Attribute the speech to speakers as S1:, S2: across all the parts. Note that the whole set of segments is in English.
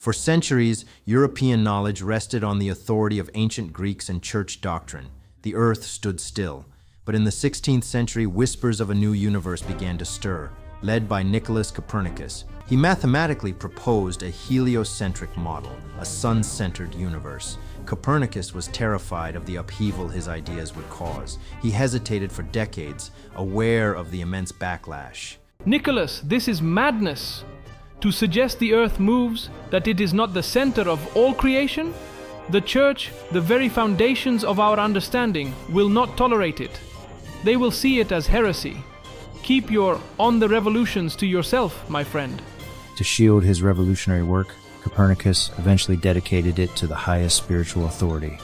S1: For centuries, European knowledge rested on the authority of ancient Greeks and church doctrine. The earth stood still. But in the 16th century, whispers of a new universe began to stir, led by Nicolaus Copernicus. He mathematically proposed a heliocentric model, a sun-centered universe. Copernicus was terrified of the upheaval his ideas would cause. He hesitated for decades, aware of the immense backlash.
S2: Nicholas, this is madness. To suggest the earth moves, that it is not the center of all creation? The Church, the very foundations of our understanding, will not tolerate it. They will see it as heresy. Keep your on the revolutions to yourself, my friend.
S3: To shield his revolutionary work, Copernicus eventually dedicated it to the highest spiritual authority,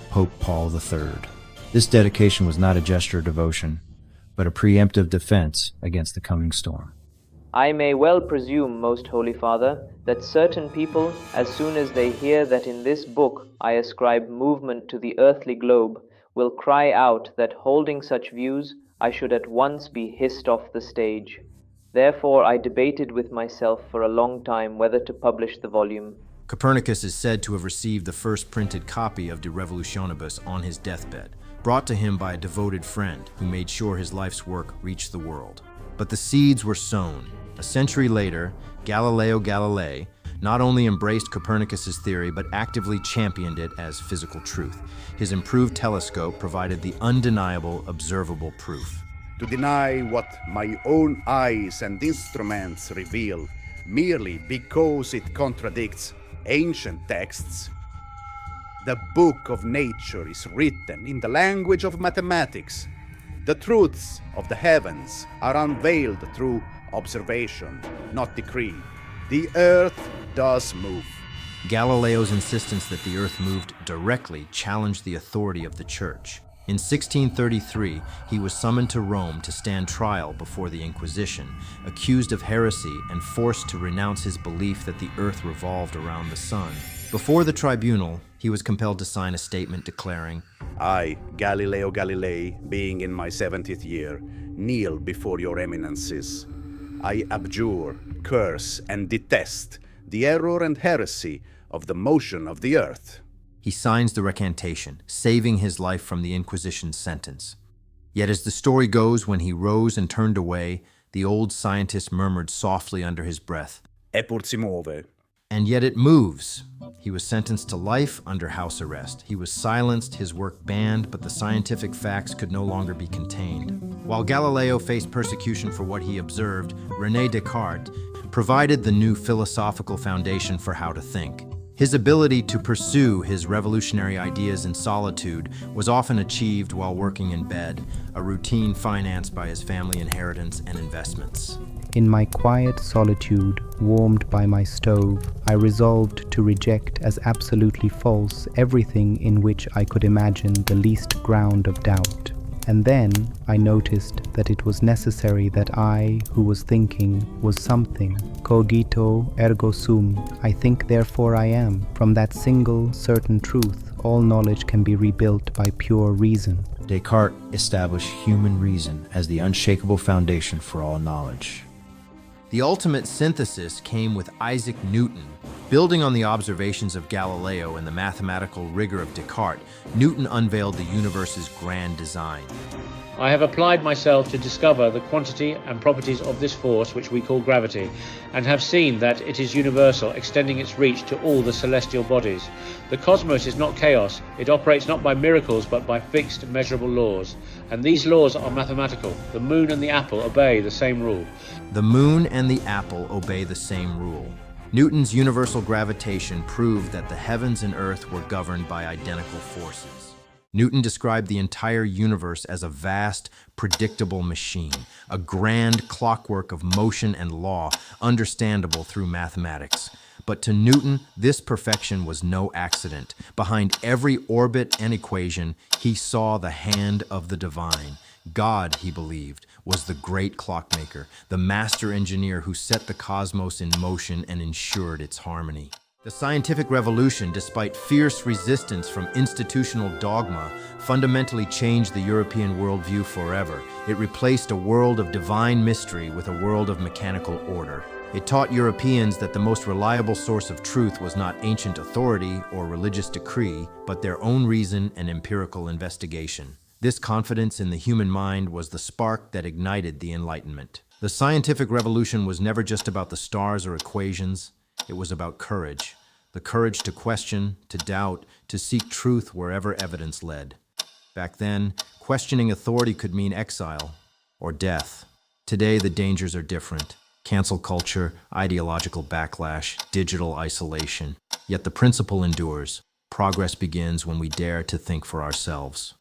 S3: Pope Paul III. This dedication was not a gesture of devotion, but a preemptive defense against the coming storm.
S4: I may well presume, Most Holy Father, that certain people, as soon as they hear that in this book I ascribe movement to the earthly globe, will cry out that holding such views, I should at once be hissed off the stage. Therefore I debated with myself for a long time whether to publish the volume.
S1: Copernicus is said to have received the first printed copy of De Revolutionibus on his deathbed, brought to him by a devoted friend who made sure his life's work reached the world. But the seeds were sown. A century later, Galileo Galilei not only embraced Copernicus's theory but actively championed it as physical truth. His improved telescope provided the undeniable, observable proof.
S5: To deny what my own eyes and instruments reveal merely because it contradicts ancient texts. The book of nature is written in the language of mathematics. The truths of the heavens are unveiled through observation, not decree. The earth does move.
S1: Galileo's insistence that the earth moved directly challenged the authority of the Church. In 1633, he was summoned to Rome to stand trial before the Inquisition, accused of heresy and forced to renounce his belief that the earth revolved around the sun. Before the tribunal, he was compelled to sign a statement declaring,
S5: I, Galileo Galilei, being in my 70th year, kneel before your eminences. I abjure, curse, and detest the error and heresy of the motion of the earth.
S1: He signs the recantation, saving his life from the Inquisition's sentence. Yet as the story goes, when he rose and turned away, the old scientist murmured softly under his breath,
S5: Eppur si muove.
S1: And yet it moves. He was sentenced to life under house arrest. He was silenced, his work banned, but the scientific facts could no longer be contained. While Galileo faced persecution for what he observed, René Descartes provided the new philosophical foundation for how to think. His ability to pursue his revolutionary ideas in solitude was often achieved while working in bed, a routine financed by his family inheritance and investments.
S6: In my quiet solitude, warmed by my stove, I resolved to reject as absolutely false everything in which I could imagine the least ground of doubt. And then I noticed that it was necessary that I, who was thinking, was something. Cogito ergo sum, I think therefore I am. From that single, certain truth, all knowledge can be rebuilt by pure reason.
S3: Descartes established human reason as the unshakable foundation for all knowledge.
S1: The ultimate synthesis came with Isaac Newton. Building on the observations of Galileo and the mathematical rigor of Descartes, Newton unveiled the universe's grand design.
S7: I have applied myself to discover the quantity and properties of this force which we call gravity, and have seen that it is universal, extending its reach to all the celestial bodies. The cosmos is not chaos, it operates not by miracles but by fixed, measurable laws. And these laws are mathematical. The moon and the apple obey the same rule.
S1: The moon and the apple obey the same rule. Newton's universal gravitation proved that the heavens and earth were governed by identical forces. Newton described the entire universe as a vast, predictable machine, a grand clockwork of motion and law, understandable through mathematics. But to Newton, this perfection was no accident. Behind every orbit and equation, he saw the hand of the divine. God, he believed, was the great clockmaker, the master engineer who set the cosmos in motion and ensured its harmony. The scientific revolution, despite fierce resistance from institutional dogma, fundamentally changed the European worldview forever. It replaced a world of divine mystery with a world of mechanical order. It taught Europeans that the most reliable source of truth was not ancient authority or religious decree, but their own reason and empirical investigation. This confidence in the human mind was the spark that ignited the Enlightenment. The scientific revolution was never just about the stars or equations. It was about courage. The courage to question, to doubt, to seek truth wherever evidence led. Back then, questioning authority could mean exile or death. Today, the dangers are different. Cancel culture, ideological backlash, digital isolation. Yet the principle endures. Progress begins when we dare to think for ourselves.